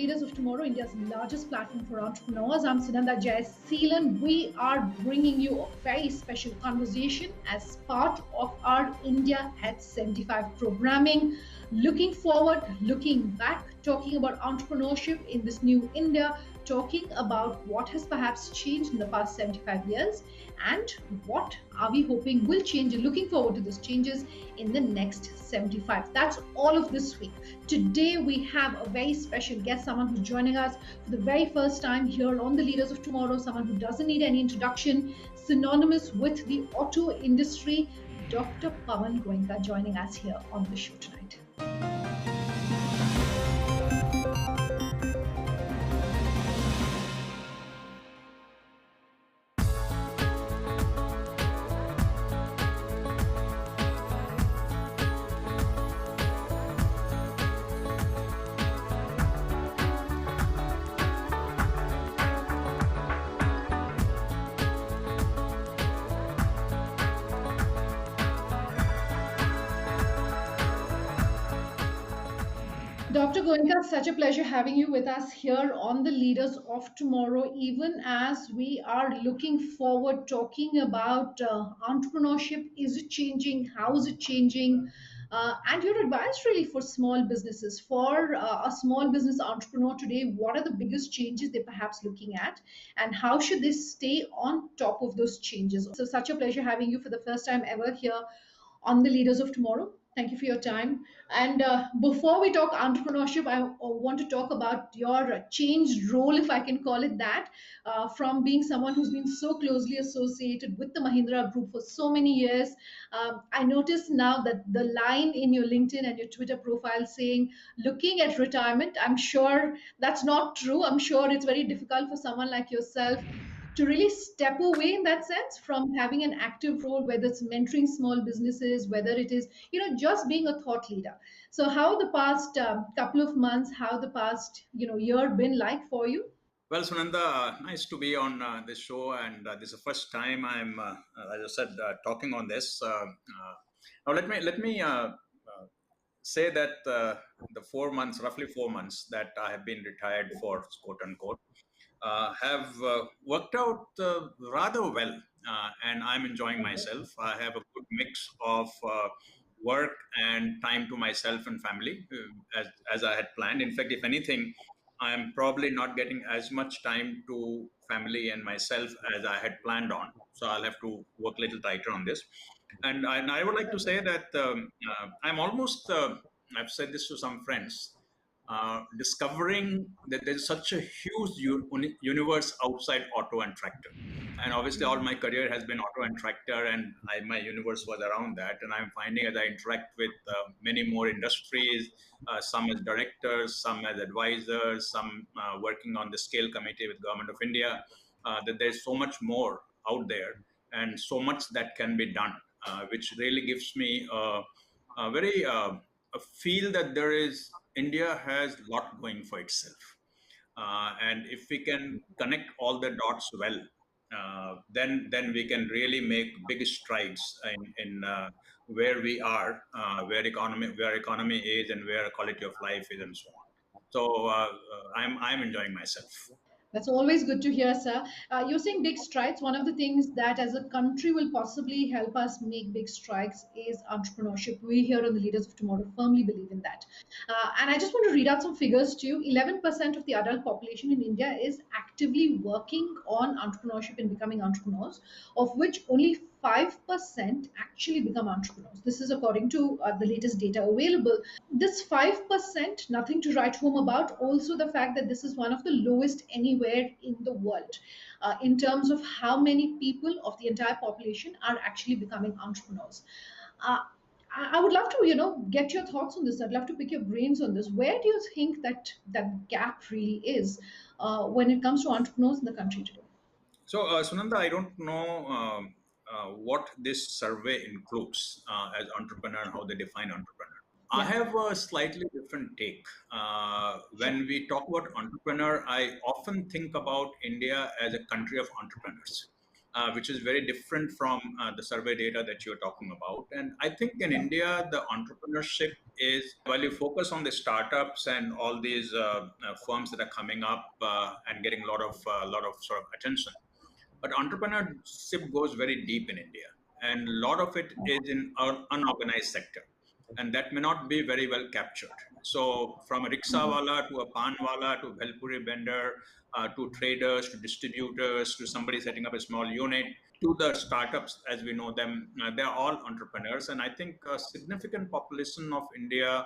Leaders of Tomorrow, India's largest platform for entrepreneurs. I'm Sunanda Jayaseelan. We are bringing you a very special conversation as part of our India at 75 programming. Looking forward, looking back, talking about entrepreneurship in this new India, talking about what has perhaps changed in the past 75 years and what are we hoping will change and looking forward to those changes in the next 75. That's all of this week. Today we have a very special guest, someone who's joining us for the very first time here on the Leaders of Tomorrow, someone who doesn't need any introduction, synonymous with the auto industry, Dr. Pawan Goenka joining us here on the show tonight. Dr. Goenka, such a pleasure having you with us here on the Leaders of Tomorrow, even as we are looking forward, talking about entrepreneurship. Is it changing? How is it changing? And your advice really for small businesses, for a small business entrepreneur today, what are the biggest changes they're perhaps looking at? And how should they stay on top of those changes? So, such a pleasure having you for the first time ever here on the Leaders of Tomorrow. Thank you for your time. And before we talk entrepreneurship, I want to talk about your changed role, if I can call it that, from being someone who's been so closely associated with the Mahindra Group for so many years. I notice now that the line in your LinkedIn and your Twitter profile saying looking at retirement, I'm sure that's not true. I'm sure it's very difficult for someone like yourself to really step away in that sense from having an active role, whether it's mentoring small businesses, whether it is just being a thought leader. So how the past couple of months, how the past year been like for you? Well, Sunanda, nice to be on this show, and this is the first time I'm, as I said, talking on this. Now, let me say that the 4 months, roughly 4 months, that I have been retired for, quote unquote, have worked out rather well, and I'm enjoying myself. I have a good mix of work and time to myself and family, as I had planned. In fact, if anything, I'm probably not getting as much time to family and myself as I had planned on. So I'll have to work a little tighter on this. And I would like to say that I'm almost, I've said this to some friends, discovering that there's such a huge universe outside auto and tractor. And obviously, all my career has been auto and tractor, and my universe was around that. And I'm finding as I interact with many more industries, some as directors, some as advisors, some working on the scale committee with Government of India, that there's so much more out there and so much that can be done, which really gives me a very a feel that there is India has a lot going for itself. And if we can connect all the dots well, then we can really make big strides in where we are, where economy is, and where quality of life is, and so on. So I'm enjoying myself. That's always good to hear, sir. You're saying big strides. One of the things that as a country will possibly help us make big strides is entrepreneurship. We here on the Leaders of Tomorrow firmly believe in that. And I just want to read out some figures to you. 11% of the adult population in India is actively working on entrepreneurship and becoming entrepreneurs, of which only 5% actually become entrepreneurs. This is according to the latest data available. This 5%, nothing to write home about. Also, the fact that this is one of the lowest anywhere in the world in terms of how many people of the entire population are actually becoming entrepreneurs. Uh, I would love to, get your thoughts on this. I'd love to pick your brains on this. Where do you think that gap really is when it comes to entrepreneurs in the country today? So, Sunanda, I don't know what this survey includes as entrepreneur, how they define entrepreneur. I Yeah, have a slightly different take. sure. When we talk about entrepreneur, I often think about India as a country of entrepreneurs, which is very different from the survey data that you're talking about. And I think in Yeah. India, the entrepreneurship is while you focus on the startups and all these firms that are coming up and getting a lot of sort of attention, but entrepreneurship goes very deep in India, and a lot of it is in our unorganized sector, and that may not be very well captured. So, from a rickshawala to a panwala to a bhelpuri vendor to traders to distributors to somebody setting up a small unit to the startups as we know them, they're all entrepreneurs, and I think a significant population of India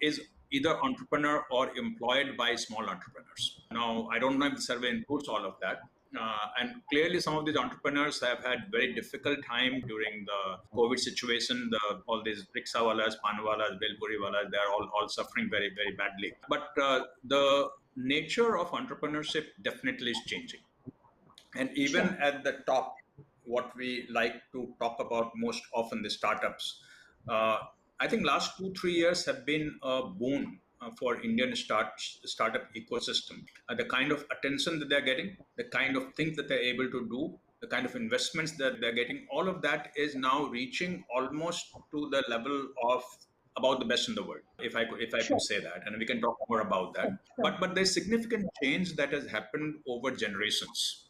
is either entrepreneur or employed by small entrepreneurs. Now, I don't know if the survey includes all of that. And clearly, some of these entrepreneurs have had very difficult time during the COVID situation. All these rickshawalas, panwalas, belpuriwalas, they are all suffering very, very badly. But the nature of entrepreneurship definitely is changing. And even Sure. at the top, what we like to talk about most often, the startups. Uh, I think last 2 3 years have been a boon for Indian startup ecosystem. The kind of attention that they're getting, the kind of things that they're able to do, the kind of investments that they're getting, all of that is now reaching almost to the level of about the best in the world, if I could Sure. say that, and we can talk more about that. Sure. Sure. But there's significant change that has happened over generations.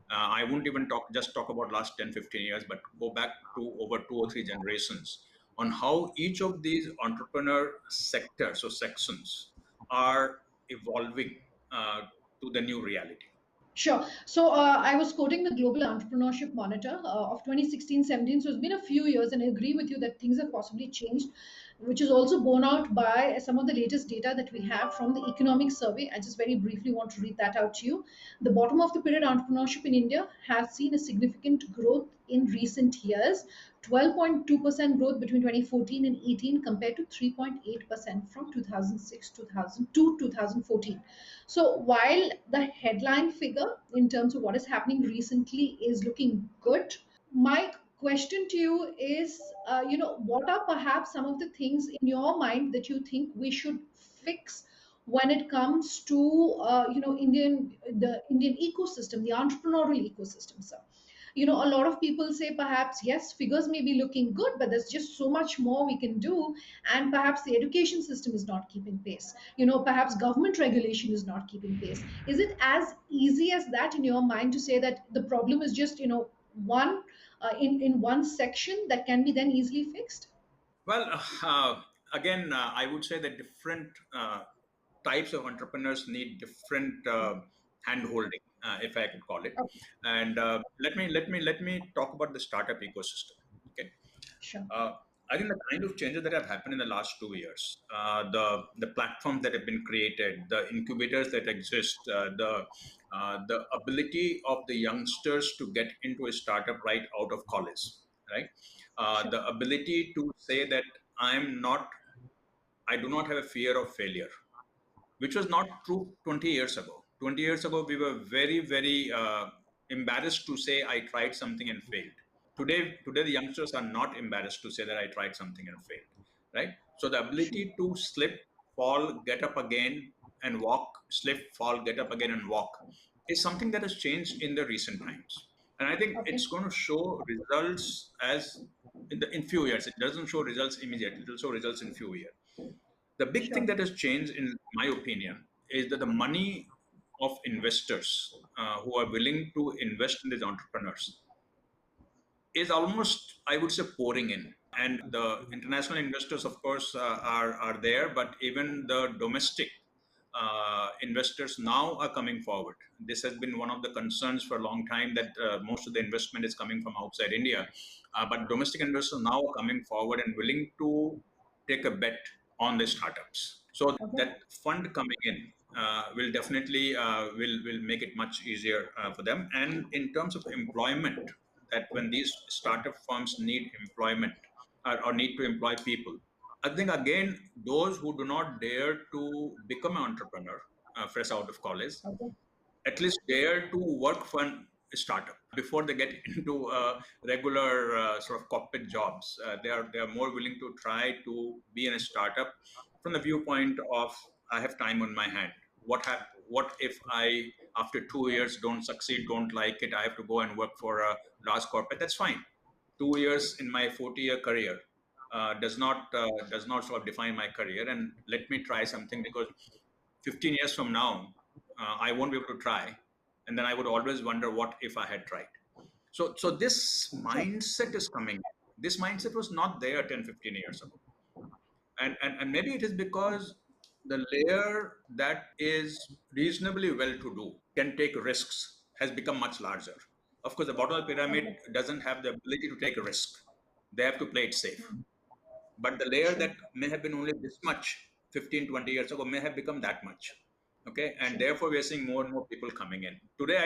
I won't even talk about last 10, 15 years, but go back to over 2 or 3 generations on how each of these entrepreneur sectors or sections are evolving to the new reality. Sure. So I was quoting the Global Entrepreneurship Monitor of 2016-17. So it's been a few years, and I agree with you that things have possibly changed, which is also borne out by some of the latest data that we have from the Economic Survey. I just very briefly want to read that out to you. The bottom of the period entrepreneurship in India has seen a significant growth in recent years. 12.2% growth between 2014 and 18 compared to 3.8% from 2006 2000 to 2014. So while the headline figure in terms of what is happening recently is looking good, my question to you is, what are perhaps some of the things in your mind that you think we should fix when it comes to, the Indian ecosystem, the entrepreneurial ecosystem, sir? A lot of people say perhaps yes, figures may be looking good, but there's just so much more we can do, and perhaps the education system is not keeping pace. Perhaps government regulation is not keeping pace. Is it as easy as that in your mind to say that the problem is just one in one section that can be then easily fixed? Well, again, I would say that different types of entrepreneurs need different hand holding, if I could call it. Okay. And let me talk about the startup ecosystem. Okay. Sure. Uh, I think the kind of changes that have happened in the last 2 years, the platforms that have been created, the incubators that exist, the ability of the youngsters to get into a startup right out of college, right? Sure. The ability to say that I'm not, I do not have a fear of failure, which was not true 20 years ago. 20 years ago, we were very, very embarrassed to say I tried something and failed. Today, the youngsters are not embarrassed to say that I tried something and failed, right? So the Sure. ability to slip, fall, get up again and walk, slip, fall, get up again and walk is something that has changed in the recent times. And I think Okay. it's going to show results as in few years. It doesn't show results immediately. It will show results in few years. The big thing Sure. that has changed, in my opinion, is that the money of investors who are willing to invest in these entrepreneurs is almost, I would say, pouring in. And the international investors, of course, are there, but even the domestic investors now are coming forward. This has been one of the concerns for a long time that most of the investment is coming from outside India, but domestic investors now are coming forward and willing to take a bet on the startups. So Okay. that fund coming in will definitely will make it much easier for them. And in terms of employment, that when these startup firms need employment or need to employ people, I think again, those who do not dare to become an entrepreneur fresh out of college, Okay. at least dare to work for a startup before they get into regular sort of corporate jobs. They are more willing to try to be in a startup from the viewpoint of I have time on my hand. What if I after 2 years don't succeed, don't like it? I have to go and work for a large corporate. That's fine. 2 years in my 40-year career. does not sort of define my career, and let me try something, because 15 years from now, I won't be able to try, and then I would always wonder what if I had tried. So this Sure. mindset is coming. This mindset was not there 10, 15 years ago, and maybe it is because the layer that is reasonably well to do, can take risks, has become much larger. Of course, the bottom of the pyramid Okay. doesn't have the ability to take a risk. They have to play it safe. But the layer Sure. that may have been only this much 15, 20 years ago may have become that much. Okay. And Sure. therefore, we're seeing more and more people coming in. Today,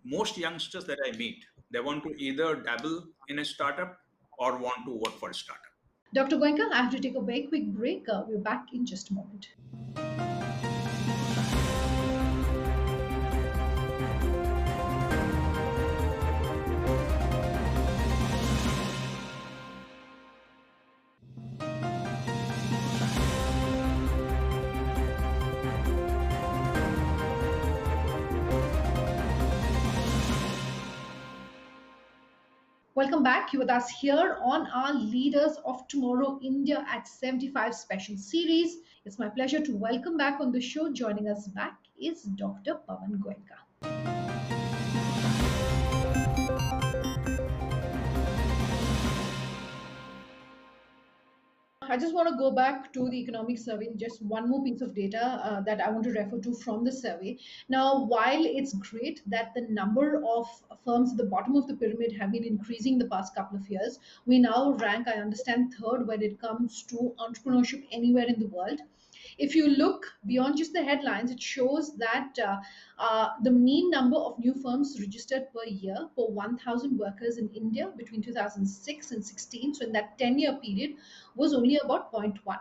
most youngsters that I meet, they want to either dabble in a startup or want to work for a startup. Dr. Goenka, I have to take a very quick break. We're back in just a moment. Welcome back. You with us here on our Leaders of Tomorrow India at 75 special series. It's my pleasure to welcome back on the show. Joining us back is Dr. Pawan Goenka. I just want to go back to the economic survey, just one more piece of data that I want to refer to from the survey. Now, while it's great that the number of firms at the bottom of the pyramid have been increasing the past couple of years, we now rank, I understand, third when it comes to entrepreneurship anywhere in the world. If you look beyond just the headlines, it shows that the mean number of new firms registered per year per 1,000 workers in India between 2006 and 16, so in that 10-year period, was only about zero point 0.1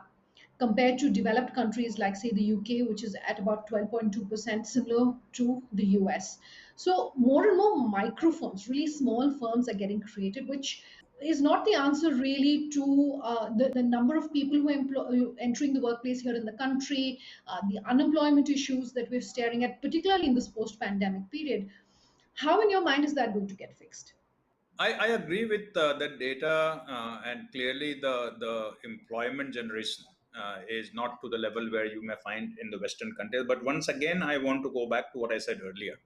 compared to developed countries like, say, the UK, which is at about 12.2%, similar to the US. So, more and more micro firms, really small firms, are getting created, which is not the answer really to the number of people who are entering the workplace here in the country, the unemployment issues that we're staring at, particularly in this post pandemic period. How, in your mind, is that going to get fixed? I agree with that data, and clearly the employment generation is not to the level where you may find in the Western countries. But once again, I want to go back to what I said earlier,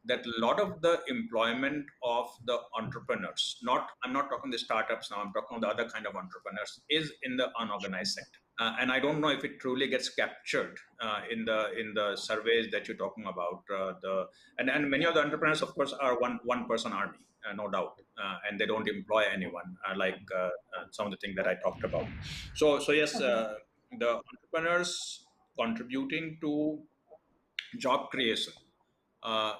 that a lot of the employment of the entrepreneurs, not I'm not talking the startups now, I'm talking the other kind of entrepreneurs, is in the unorganized sector. And I don't know if it truly gets captured in the surveys that you're talking about. And many of the entrepreneurs, of course, are one person army, no doubt, and they don't employ anyone, like some of the things that I talked about. So yes, Okay. the entrepreneurs contributing to job creation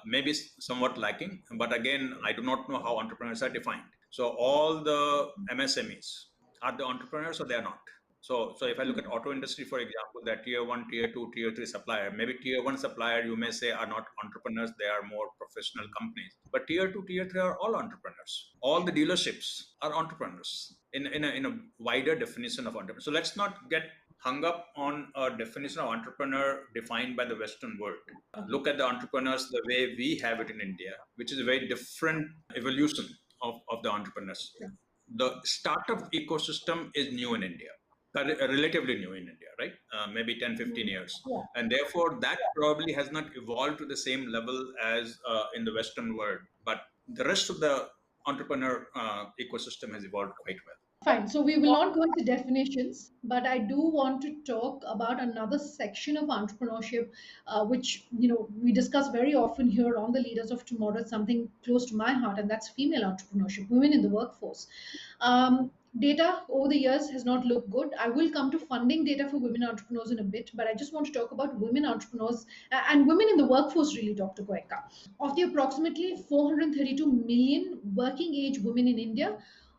may be somewhat lacking, but again, I do not know how entrepreneurs are defined. So all the MSMEs, are the entrepreneurs or they are not? So if I look at auto industry, for example, that tier one, tier two, tier three supplier, maybe tier one supplier, you may say, are not entrepreneurs; they are more professional companies. But tier two, tier three are all entrepreneurs. All the dealerships are entrepreneurs in a wider definition of entrepreneur. So let's not get hung up on a definition of entrepreneur defined by the Western world. Okay. Look at the entrepreneurs the way we have it in India, which is a very different evolution of the entrepreneurs. Sure. The startup ecosystem is new in India, relatively new in India, right? Maybe 10, 15 years. Yeah. And therefore, that probably has not evolved to the same level as in the Western world. But the rest of the entrepreneur ecosystem has evolved quite well. Fine. So we will not go into definitions, but I do want to talk about another section of entrepreneurship, which we discuss very often here on the Leaders of Tomorrow. It's something close to my heart, and that's female entrepreneurship, women in the workforce. Data over the years has not looked good. I will come to funding data for women entrepreneurs in a bit, but I just want to talk about women entrepreneurs and women in the workforce, really, Dr. Goenka. Of the approximately 432 million working age women in India,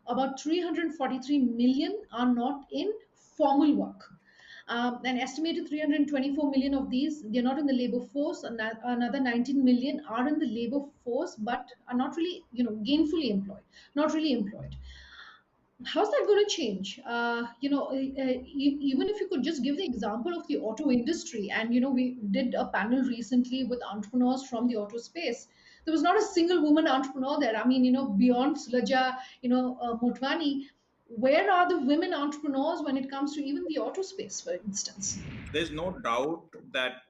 about 343 million are not in formal work. An estimated 324 million of these, they're not in the labor force. Another 19 million are in the labor force, but are not really, gainfully employed, not really employed. How's that going to change? Even if you could just give the example of the auto industry, and we did a panel recently with entrepreneurs from the auto space. There was not a single woman entrepreneur there. I mean, beyond Sulaja, Motwani, Where are the women entrepreneurs when it comes to even the auto space, for instance? There's no doubt that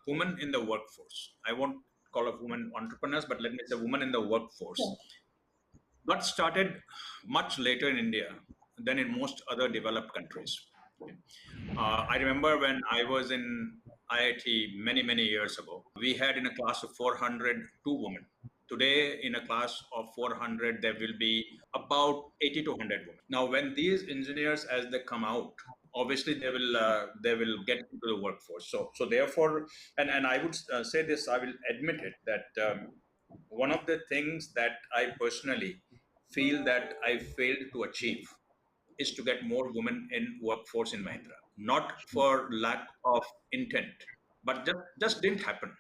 women in the workforce, I won't call of women entrepreneurs, but let me say women in the workforce, Sure. got started much later in India than in most other developed countries. Okay. I remember when I was in IIT many years ago, we had in a class of 400 two women. Today, in a class of 400, there will be about 80 to 100 women. Now, when these engineers, as they come out, obviously they will get into the workforce. So therefore, and I would say this, I will admit it that one of the things that I personally feel that I failed to achieve is to get more women in workforce in Mahindra. Not for lack of intent, but just didn't happen.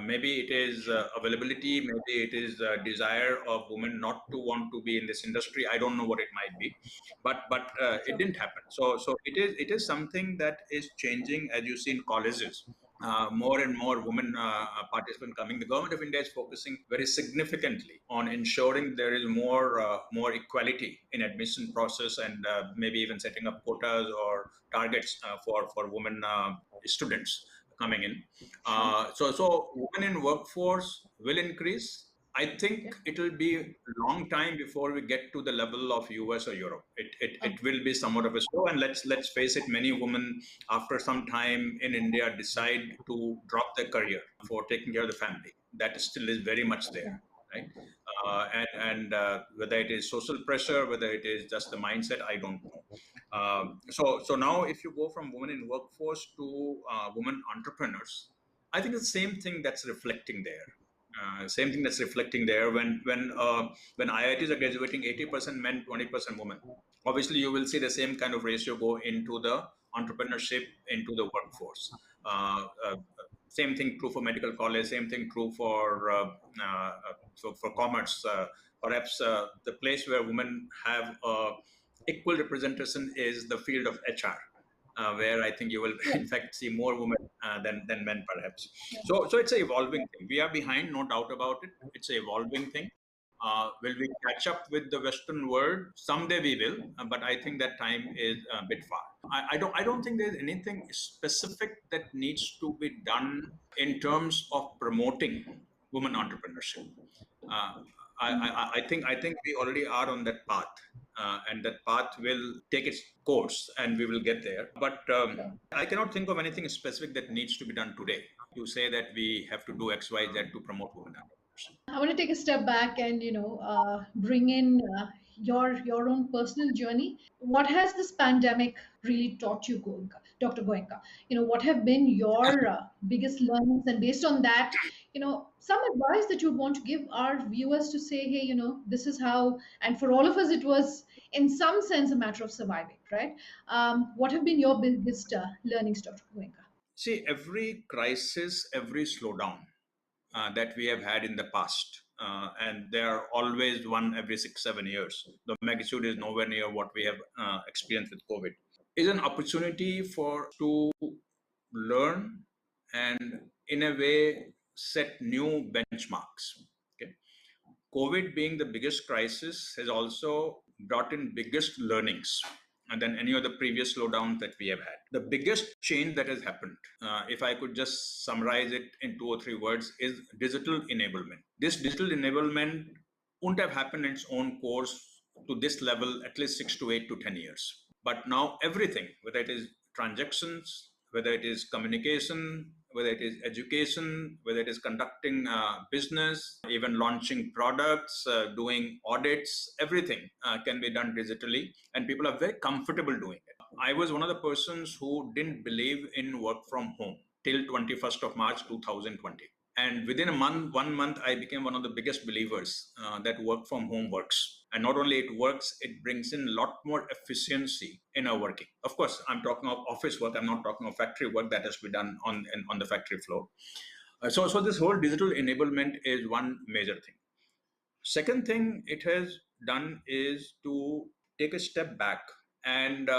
Maybe it is availability, maybe it is desire of women not to want to be in this industry. I don't know what it might be, but it Sure. didn't happen. So it is something that is changing as you see in colleges. More and more women participant coming. The government of India is focusing very significantly on ensuring there is more equality in admission process and maybe even setting up quotas or targets for women students coming in. Sure. So women in workforce will increase. I think Okay. it will be a long time before we get to the level of US or Europe. It Okay. will be somewhat of a slow. And let's face it, many women after some time in India decide to drop their career for taking care of the family. That still is very much there, Okay. right? And whether it is social pressure, whether it is just the mindset, I don't know. So now, if you go from women in workforce to women entrepreneurs, I think it's the same thing that's reflecting there. Same thing that's reflecting there when IITs are graduating 80% men, 20% women. Obviously, you will see the same kind of ratio go into the entrepreneurship, into the workforce. Same thing true for medical college. Same thing true for commerce. Perhaps the place where women have equal representation is the field of HR, where I think you will, Yeah. in fact, see more women than men, perhaps. Yeah. So it's an evolving thing. We are behind, no doubt about it. It's an evolving thing. Will we catch up with the Western world? Someday we will, but I think that time is a bit far. I don't think there's anything specific that needs to be done in terms of promoting women entrepreneurship. Uh, I think we already are on that path, and that path will take its course, and we will get there. But Sure. I cannot think of anything specific that needs to be done today to say that we have to do X, Y, Z to promote women entrepreneurship. I want to take a step back and bring in your own personal journey. What has this pandemic really taught you, Goenka, Dr. Goenka? What have been your biggest learnings, and based on that, some advice that you'd want to give our viewers to say, hey, this is how, and for all of us, it was in some sense a matter of surviving, right? What have been your biggest learnings, Dr. Goenka? See, every crisis, every slowdown that we have had in the past, and there are always one every 6 7 years. The magnitude is nowhere near what we have experienced with COVID. Is an opportunity for to learn and in a way set new benchmarks. Okay. COVID being the biggest crisis has also brought in biggest learnings than any of the previous slowdowns that we have had. The biggest change that has happened, if I could just summarize it in 2 or 3 words, is digital enablement. This digital enablement wouldn't have happened in its own course to this level at least 6 to 8 to 10 years. But now everything, whether it is transactions, whether it is communication, whether it is education, whether it is conducting business, even launching products, doing audits, everything can be done digitally, and people are very comfortable doing it. I was one of the persons who didn't believe in work from home till 21st of March 2020. And within a month, 1 month, I became one of the biggest believers that work from home works. And not only it works, it brings in a lot more efficiency in our working. Of course, I'm talking of office work. I'm not talking of factory work that has to be done on the factory floor. So this whole digital enablement is one major thing. Second thing it has done is to take a step back and,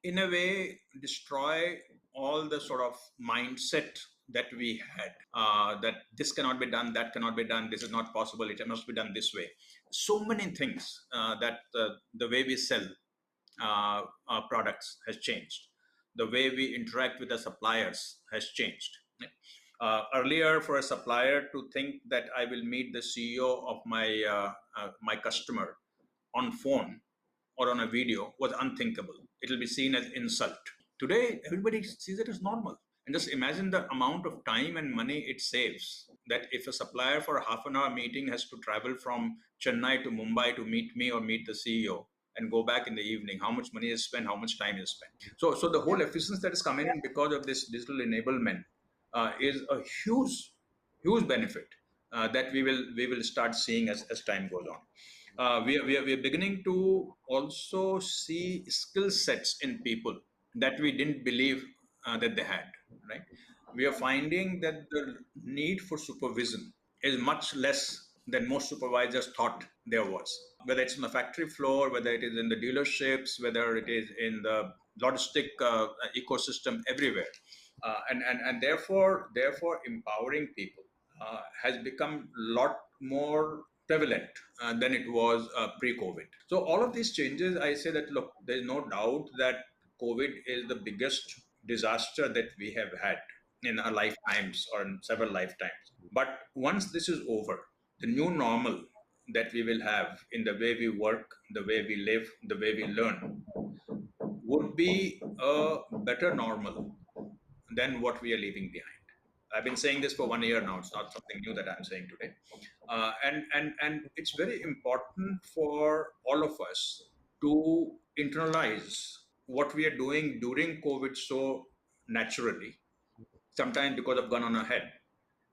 in a way, destroy all the sort of mindset that we had, that this cannot be done, that cannot be done, this is not possible, it must be done this way. So many things that the way we sell our products has changed. The way we interact with the suppliers has changed. Earlier, for a supplier to think that I will meet the CEO of my customer on phone or on a video was unthinkable. It will be seen as insult. Today, everybody sees it as normal. And just imagine the amount of time and money it saves. That if a supplier for a half an hour meeting has to travel from Chennai to Mumbai to meet me or meet the CEO and go back in the evening, how much money is spent, how much time is spent. So the whole Yeah. efficiency that is coming in because of this digital enablement is a huge benefit that we will start seeing as time goes on. We are beginning to also see skill sets in people that we didn't believe that they had, right? We are finding that the need for supervision is much less than most supervisors thought there was. Whether it's on the factory floor, whether it is in the dealerships, whether it is in the logistic ecosystem everywhere. And therefore empowering people has become a lot more prevalent than it was pre-COVID. So all of these changes, I say that look, there's no doubt that COVID is the biggest disaster that we have had in our lifetimes or in several lifetimes. But once this is over, the new normal that we will have in the way we work, the way we live, the way we learn would be a better normal than what we are leaving behind. I've been saying this for 1 year now. It's not something new that I'm saying today, and it's very important for all of us to internalize what we are doing during COVID so naturally, sometimes because of gun on our head,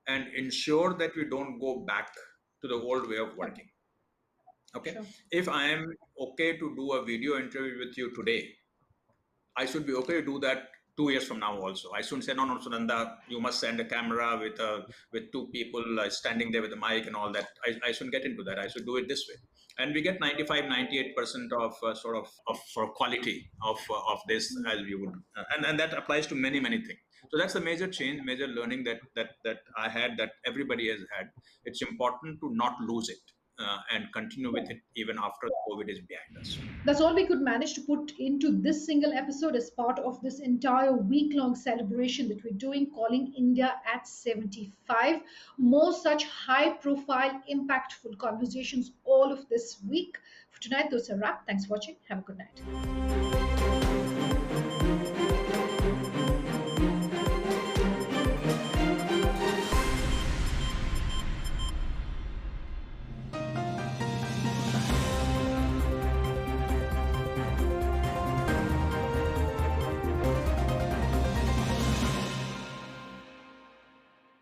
and ensure that we don't go back to the old way of Sure. working. Okay, Sure. if I am okay to do a video interview with you today, I should be okay to do that 2 years from now also. I shouldn't say, no, no, Sunanda, you must send a camera with two people standing there with a mic and all that. I shouldn't get into that. I should do it this way. And we get 95, 98% of of for quality of this as we would. And that applies to many, many things. So that's the major change, major learning that I had, that everybody has had. It's important to not lose it and continue with Yeah. it even after COVID is behind us. That's all we could manage to put into this single episode as part of this entire week long celebration that we're doing, calling India at 75. More such high profile, impactful conversations all of this week. For tonight, those are a wrap. Thanks for watching. Have a good night.